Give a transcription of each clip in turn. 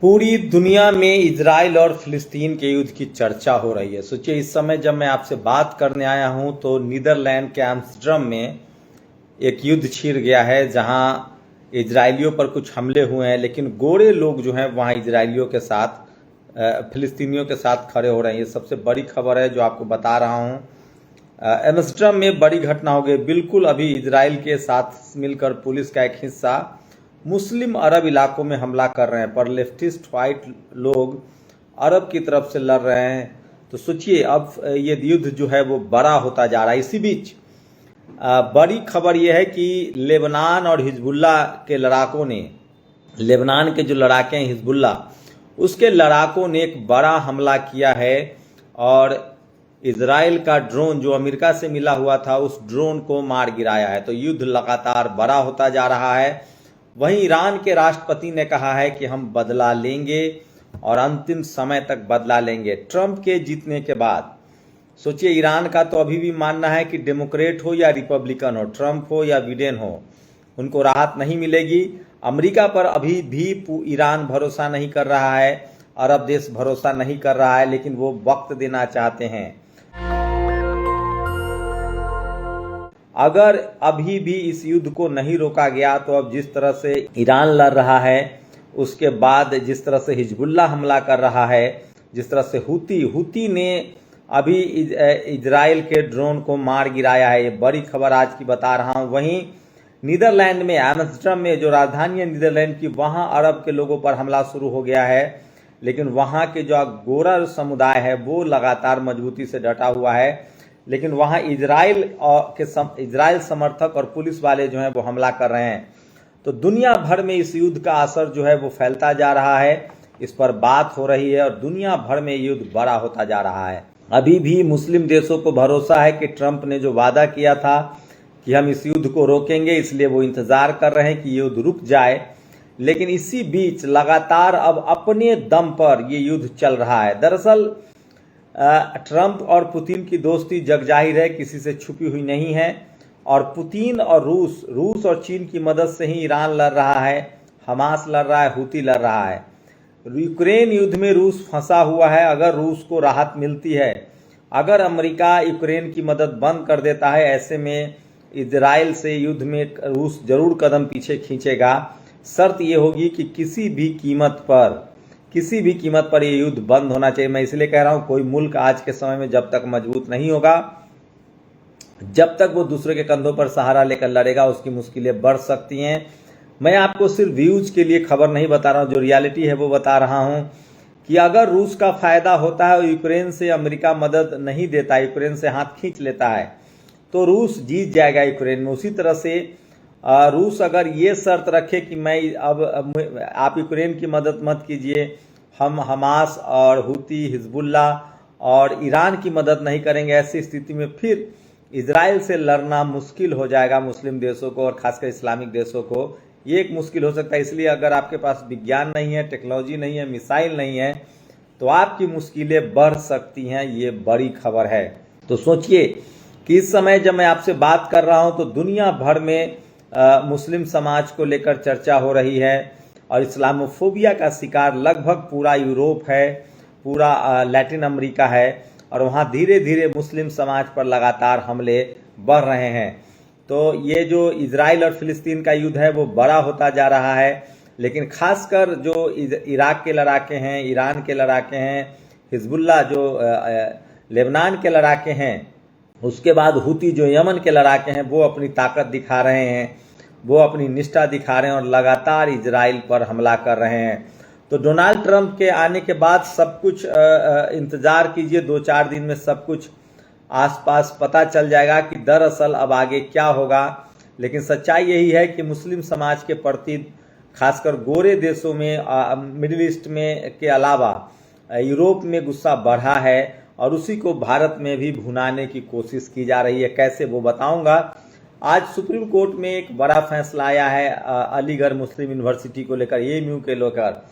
पूरी दुनिया में इजराइल और फिलिस्तीन के युद्ध की चर्चा हो रही है। सोचिए, इस समय जब मैं आपसे बात करने आया हूं तो नीदरलैंड के एम्स्टर्डम में एक युद्ध छिड़ गया है जहां इजरायलियों पर कुछ हमले हुए हैं, लेकिन गोरे लोग जो हैं वहां इजरायलियों के साथ फिलिस्तीनियों के साथ खड़े हो रहे हैं। ये सबसे बड़ी खबर है जो आपको बता रहा हूं। एम्स्टर्डम में बड़ी घटना हो गई। बिल्कुल अभी इजराइल के साथ मिलकर पुलिस का एक हिस्सा मुस्लिम अरब इलाकों में हमला कर रहे हैं, पर लेफ्टिस्ट व्हाइट लोग अरब की तरफ से लड़ रहे हैं। तो सोचिए, अब ये युद्ध जो है वो बड़ा होता जा रहा है। इसी बीच बड़ी खबर यह है कि लेबनान और हिजबुल्लाह के लड़ाकों ने, लेबनान के जो लड़ाके हैं हिजबुल्लाह, उसके लड़ाकों ने एक बड़ा हमला किया है और इजराइल का ड्रोन जो अमेरिका से मिला हुआ था उस ड्रोन को मार गिराया है। तो युद्ध लगातार बड़ा होता जा रहा है। वहीं ईरान के राष्ट्रपति ने कहा है कि हम बदला लेंगे और अंतिम समय तक बदला लेंगे ट्रंप के जीतने के बाद। सोचिए, ईरान का तो अभी भी मानना है कि डेमोक्रेट हो या रिपब्लिकन हो, ट्रंप हो या बिडेन हो, उनको राहत नहीं मिलेगी। अमेरिका पर अभी भी ईरान भरोसा नहीं कर रहा है, अरब देश भरोसा नहीं कर रहा है, लेकिन वो वक्त देना चाहते हैं। अगर अभी भी इस युद्ध को नहीं रोका गया तो अब जिस तरह से ईरान लड़ रहा है, उसके बाद जिस तरह से हिजबुल्लाह हमला कर रहा है, जिस तरह से हुती ने अभी इजराइल के ड्रोन को मार गिराया है। ये बड़ी खबर आज की बता रहा हूँ। वहीं नीदरलैंड में एम्स्टर्डम में जो राजधानी है नीदरलैंड की, वहाँ अरब के लोगों पर हमला शुरू हो गया है, लेकिन वहाँ के जो गोरा समुदाय है वो लगातार मजबूती से डटा हुआ है। लेकिन वहाँ इजराइल समर्थक और पुलिस वाले जो हैं वो हमला कर रहे हैं। तो दुनिया भर में इस युद्ध का असर जो है वो फैलता जा रहा है, इस पर बात हो रही है और दुनिया भर में युद्ध बड़ा होता जा रहा है। अभी भी मुस्लिम देशों को भरोसा है कि ट्रंप ने जो वादा किया था कि हम इस युद्ध को रोकेंगे, इसलिए वो इंतजार कर रहे हैं कि युद्ध रुक जाए। लेकिन इसी बीच लगातार अब अपने दम पर ये युद्ध चल रहा है। दरअसल ट्रंप और पुतिन की दोस्ती जगजाहिर है, किसी से छुपी हुई नहीं है। और पुतिन और रूस और चीन की मदद से ही ईरान लड़ रहा है, हमास लड़ रहा है, हुती लड़ रहा है। यूक्रेन युद्ध में रूस फंसा हुआ है। अगर रूस को राहत मिलती है, अगर अमेरिका यूक्रेन की मदद बंद कर देता है, ऐसे में इजराइल से युद्ध में रूस जरूर कदम पीछे खींचेगा। शर्त ये होगी कि किसी भी कीमत पर ये युद्ध बंद होना चाहिए। मैं इसलिए कह रहा हूं, कोई मुल्क आज के समय में जब तक मजबूत नहीं होगा, जब तक वो दूसरे के कंधों पर सहारा लेकर लड़ेगा, उसकी मुश्किलें बढ़ सकती हैं। मैं आपको सिर्फ व्यूज के लिए खबर नहीं बता रहा हूं, जो रियलिटी है वो बता रहा हूं कि अगर रूस का फायदा होता है और यूक्रेन से अमेरिका मदद नहीं देता, यूक्रेन से हाथ खींच लेता है, तो रूस जीत जाएगा यूक्रेन में। उसी तरह से रूस अगर ये शर्त रखे कि मैं अब आप यूक्रेन की मदद मत कीजिए, हम हमास और हुती, हिजबुल्लाह और ईरान की मदद नहीं करेंगे, ऐसी स्थिति में फिर इजराइल से लड़ना मुश्किल हो जाएगा मुस्लिम देशों को और खासकर इस्लामिक देशों को। ये एक मुश्किल हो सकता है। इसलिए अगर आपके पास विज्ञान नहीं है, टेक्नोलॉजी नहीं है, मिसाइल नहीं है, तो आपकी मुश्किलें बढ़ सकती हैं। ये बड़ी खबर है। तो सोचिए कि इस समय जब मैं आपसे बात कर रहा हूं तो दुनिया भर में मुस्लिम समाज को लेकर चर्चा हो रही है और इस्लामोफोबिया का शिकार लगभग पूरा यूरोप है, पूरा लैटिन अमेरिका है, और वहाँ धीरे धीरे मुस्लिम समाज पर लगातार हमले बढ़ रहे हैं। तो ये जो इजराइल और फिलिस्तीन का युद्ध है वो बड़ा होता जा रहा है। लेकिन खासकर जो इराक के लड़ाके हैं, ईरान के लड़ाके हैं, हिजबुल्लाह जो लेबनान के लड़ाके हैं, उसके बाद हुती जो यमन के लड़ाके हैं, वो अपनी ताकत दिखा रहे हैं, वो अपनी निष्ठा दिखा रहे हैं और लगातार इजराइल पर हमला कर रहे हैं। तो डोनाल्ड ट्रंप के आने के बाद सब कुछ इंतजार कीजिए, 2-4 दिन में सब कुछ आसपास पता चल जाएगा कि दरअसल अब आगे क्या होगा। लेकिन सच्चाई यही है कि मुस्लिम समाज के प्रति, खासकर गोरे देशों में, मिडिल ईस्ट में के अलावा यूरोप में गुस्सा बढ़ा है और उसी को भारत में भी भुनाने की कोशिश की जा रही है। कैसे, वो बताऊंगा। आज सुप्रीम कोर्ट में एक बड़ा फैसला आया है अलीगढ़ मुस्लिम यूनिवर्सिटी को लेकर, एएमयू के लेकर,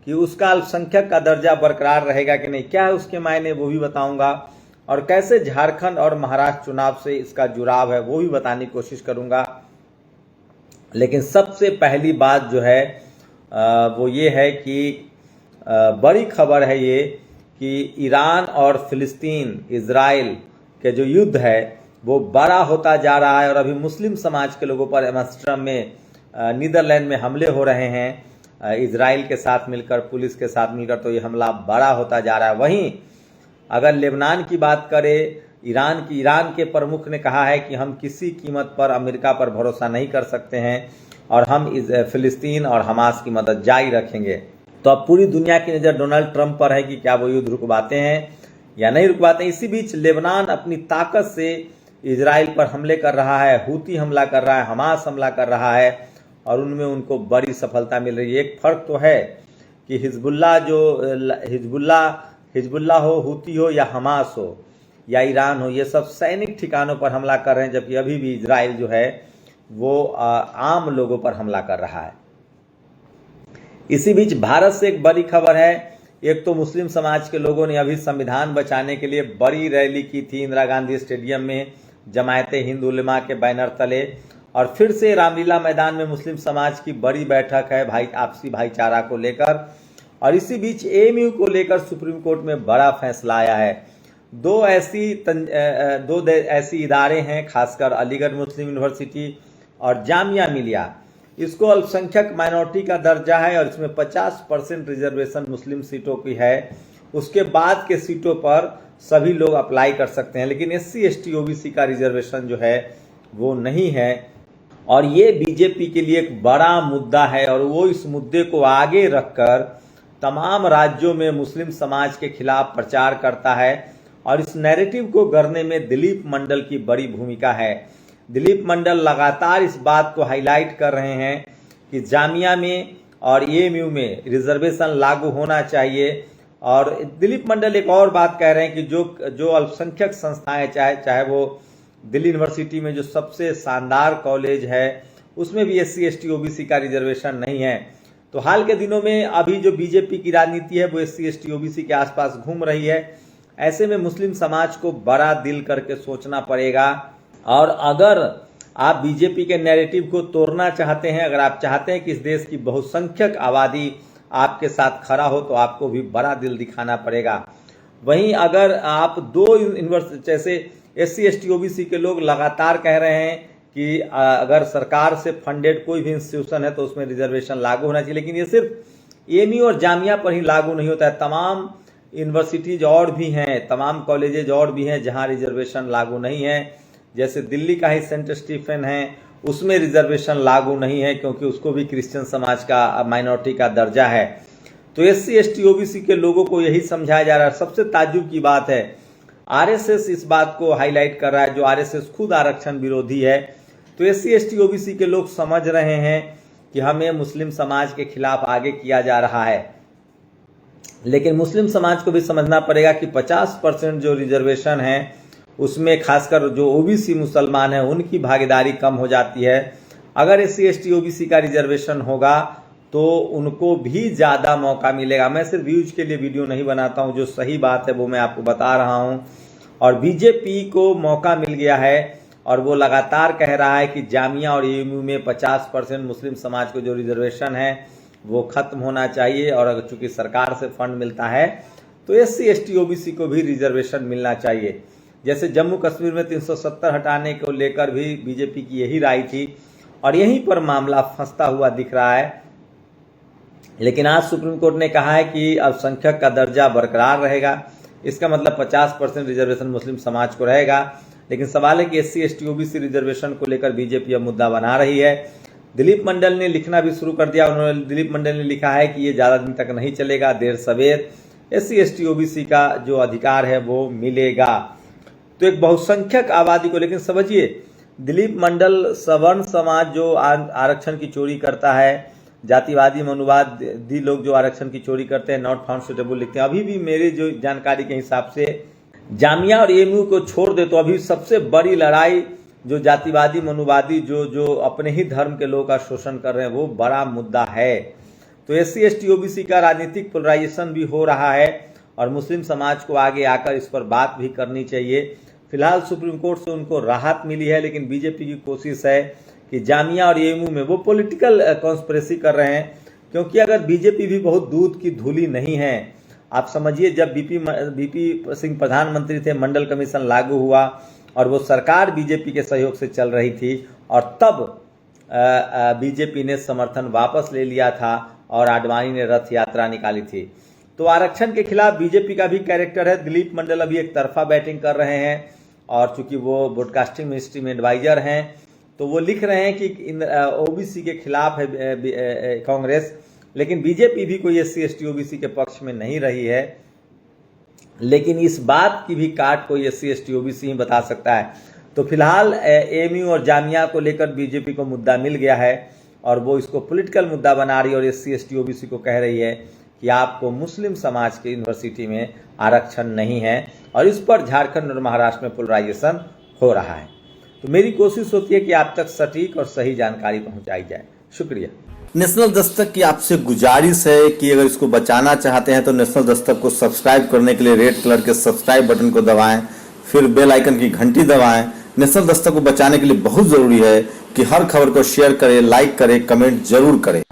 कि उसका अल्पसंख्यक का दर्जा बरकरार रहेगा कि नहीं, क्या है उसके मायने वो भी बताऊंगा। और कैसे झारखंड और महाराष्ट्र चुनाव से इसका जुड़ाव है वो भी बताने की कोशिश करूंगा। लेकिन सबसे पहली बात जो है वो ये है कि बड़ी खबर है ये कि ईरान और फिलिस्तीन इजराइल के जो युद्ध है वो बड़ा होता जा रहा है और अभी मुस्लिम समाज के लोगों पर एम्स्टर्डम में नीदरलैंड में हमले हो रहे हैं इजराइल के साथ मिलकर, पुलिस के साथ मिलकर, तो ये हमला बड़ा होता जा रहा है। वहीं अगर लेबनान की बात करें, ईरान के प्रमुख ने कहा है कि हम किसी कीमत पर अमेरिका पर भरोसा नहीं कर सकते हैं और हम फिलिस्तीन और हमास की मदद जारी रखेंगे। तो अब पूरी दुनिया की नज़र डोनाल्ड ट्रंप पर है कि क्या वो युद्ध रुकवाते हैं या नहीं रुकवाते हैं। इसी बीच लेबनान अपनी ताकत से इजराइल पर हमले कर रहा है, हूती हमला कर रहा है, हमास हमला कर रहा है और उनमें उनको बड़ी सफलता मिल रही है। एक फर्क तो है कि हिजबुल्ला हो, हूती हो या हमास हो या ईरान हो, ये सब सैनिक ठिकानों पर हमला कर रहे हैं, जबकि अभी भी इजराइल जो है वो आम लोगों पर हमला कर रहा है। इसी बीच भारत से एक बड़ी खबर है। एक तो मुस्लिम समाज के लोगों ने अभी संविधान बचाने के लिए बड़ी रैली की थी इंदिरा गांधी स्टेडियम में जमायते हिंद उलेमा के बैनर तले, और फिर से रामलीला मैदान में मुस्लिम समाज की बड़ी बैठक है आपसी भाईचारा को लेकर। और इसी बीच एएमयू को लेकर सुप्रीम कोर्ट में बड़ा फैसला आया है। दो ऐसी इदारे हैं, खासकर अलीगढ़ मुस्लिम यूनिवर्सिटी और जामिया मिलिया, इसको अल्पसंख्यक माइनॉरिटी का दर्जा है और इसमें 50% रिजर्वेशन मुस्लिम सीटों की है। उसके बाद के सीटों पर सभी लोग अप्लाई कर सकते हैं, लेकिन SC ST OBC का रिजर्वेशन जो है वो नहीं है। और ये बीजेपी के लिए एक बड़ा मुद्दा है और वो इस मुद्दे को आगे रखकर तमाम राज्यों में मुस्लिम समाज के खिलाफ प्रचार करता है और इस नैरेटिव को गढ़ने में दिलीप मंडल की बड़ी भूमिका है। दिलीप मंडल लगातार इस बात को हाईलाइट कर रहे हैं कि जामिया में और एएमयू में रिजर्वेशन लागू होना चाहिए। और दिलीप मंडल एक और बात कह रहे हैं कि जो अल्पसंख्यक संस्थाएं चाहे वो दिल्ली यूनिवर्सिटी में जो सबसे शानदार कॉलेज है उसमें भी SC ST OBC का रिजर्वेशन नहीं है। तो हाल के दिनों में अभी जो बीजेपी की राजनीति है वो SC ST OBC के आसपास घूम रही है। ऐसे में मुस्लिम समाज को बड़ा दिल करके सोचना पड़ेगा। और अगर आप बीजेपी के नैरेटिव को तोड़ना चाहते हैं, अगर आप चाहते हैं कि इस देश की बहुसंख्यक आबादी आपके साथ खड़ा हो, तो आपको भी बड़ा दिल दिखाना पड़ेगा। वहीं अगर आप दो यूनिवर्सिटी जैसे SC ST OBC के लोग लगातार कह रहे हैं कि अगर सरकार से फंडेड कोई भी इंस्टीट्यूशन है तो उसमें रिजर्वेशन लागू होना चाहिए, लेकिन ये सिर्फ एएमयू और जामिया पर ही लागू नहीं होता है। तमाम यूनिवर्सिटीज और भी हैं, तमाम कॉलेजेज और भी हैं जहां रिजर्वेशन लागू नहीं है। जैसे दिल्ली का ही सेंट स्टीफन है, उसमें रिजर्वेशन लागू नहीं है क्योंकि उसको भी क्रिश्चियन समाज का माइनॉरिटी का दर्जा है। तो SC ST OBC के लोगों को यही समझाया जा रहा है। सबसे ताज्जुब की बात है, RSS इस बात को हाईलाइट कर रहा है, जो RSS खुद आरक्षण विरोधी है। तो SC ST OBC के लोग समझ रहे हैं कि हमें मुस्लिम समाज के खिलाफ आगे किया जा रहा है, लेकिन मुस्लिम समाज को भी समझना पड़ेगा कि 50% जो रिजर्वेशन है उसमें खासकर जो OBC मुसलमान हैं उनकी भागीदारी कम हो जाती है। अगर SC ST OBC का रिजर्वेशन होगा तो उनको भी ज़्यादा मौका मिलेगा। मैं सिर्फ व्यूज के लिए वीडियो नहीं बनाता हूं, जो सही बात है वो मैं आपको बता रहा हूं। और बीजेपी को मौका मिल गया है और वो लगातार कह रहा है कि जामिया और एएमयू में 50% मुस्लिम समाज को जो रिजर्वेशन है वो खत्म होना चाहिए। और अगर चूंकि सरकार से फंड मिलता है तो SC ST OBC को भी रिजर्वेशन मिलना चाहिए। जैसे जम्मू कश्मीर में 370 हटाने को लेकर भी बीजेपी की यही राय थी और यहीं पर मामला फंसता हुआ दिख रहा है। लेकिन आज सुप्रीम कोर्ट ने कहा है कि अल्पसंख्यक का दर्जा बरकरार रहेगा। इसका मतलब 50% रिजर्वेशन मुस्लिम समाज को रहेगा। लेकिन सवाल है कि SC ST OBC रिजर्वेशन को लेकर बीजेपी अब मुद्दा बना रही है। दिलीप मंडल ने लिखना भी शुरू कर दिया। दिलीप मंडल ने लिखा है कि ये ज़्यादा दिन तक नहीं चलेगा, देर सवेर SC ST OBC का जो अधिकार है वो मिलेगा। तो एक बहुसंख्यक आबादी को, लेकिन समझिए दिलीप मंडल सवर्ण समाज जो आरक्षण की चोरी करता है, जातिवादी मनुवादी लोग जो आरक्षण की चोरी करते हैं, नॉट फाउंड सुटेबल लिखते हैं। अभी भी मेरी जो जानकारी के हिसाब से जामिया और एएमयू को छोड़ दे तो अभी सबसे बड़ी लड़ाई जो जातिवादी मनुवादी जो अपने ही धर्म के लोगों का शोषण कर रहे हैं वो बड़ा मुद्दा है। तो SC ST OBC का राजनीतिक पोलराइजेशन भी हो रहा है और मुस्लिम समाज को आगे आकर इस पर बात भी करनी चाहिए। फिलहाल सुप्रीम कोर्ट से उनको राहत मिली है, लेकिन बीजेपी की कोशिश है कि जामिया और एएमयू में वो पॉलिटिकल कॉन्स्पिरेसी कर रहे हैं क्योंकि अगर बीजेपी भी बहुत दूध की धूली नहीं है, आप समझिए जब बीपी सिंह प्रधानमंत्री थे, मंडल कमीशन लागू हुआ और वो सरकार बीजेपी के सहयोग से चल रही थी, और तब बीजेपी ने समर्थन वापस ले लिया था और आडवाणी ने रथ यात्रा निकाली थी। तो आरक्षण के खिलाफ बीजेपी का भी कैरेक्टर है। दिलीप मंडल अभी एक तरफा बैटिंग कर रहे हैं, और चूंकि वो ब्रॉडकास्टिंग मिनिस्ट्री में एडवाइजर हैं, तो वो लिख रहे हैं कि ओबीसी के खिलाफ है कांग्रेस, लेकिन बीजेपी भी कोई SC ST ओबीसी के पक्ष में नहीं रही है। लेकिन इस बात की भी काट कोई SC ST ओबीसी ही बता सकता है। तो फिलहाल AMU और जामिया को लेकर बीजेपी को मुद्दा मिल गया है, और वो इसको पॉलिटिकल मुद्दा बना रही है, और SC ST ओबीसी को कह रही है कि आपको मुस्लिम समाज के यूनिवर्सिटी में आरक्षण नहीं है, और इस पर झारखंड और महाराष्ट्र में पोलराइजेशन हो रहा है। तो मेरी कोशिश होती है कि आप तक सटीक और सही जानकारी पहुंचाई जाए। शुक्रिया। नेशनल दस्तक की आपसे गुजारिश है कि अगर इसको बचाना चाहते हैं तो नेशनल दस्तक को सब्सक्राइब करने के लिए रेड कलर के सब्सक्राइब बटन को दबाएं, फिर बेल आइकन की घंटी दबाएं। नेशनल दस्तक को बचाने के लिए बहुत जरूरी है कि हर खबर को शेयर करें, लाइक करें, कमेंट जरूर करें।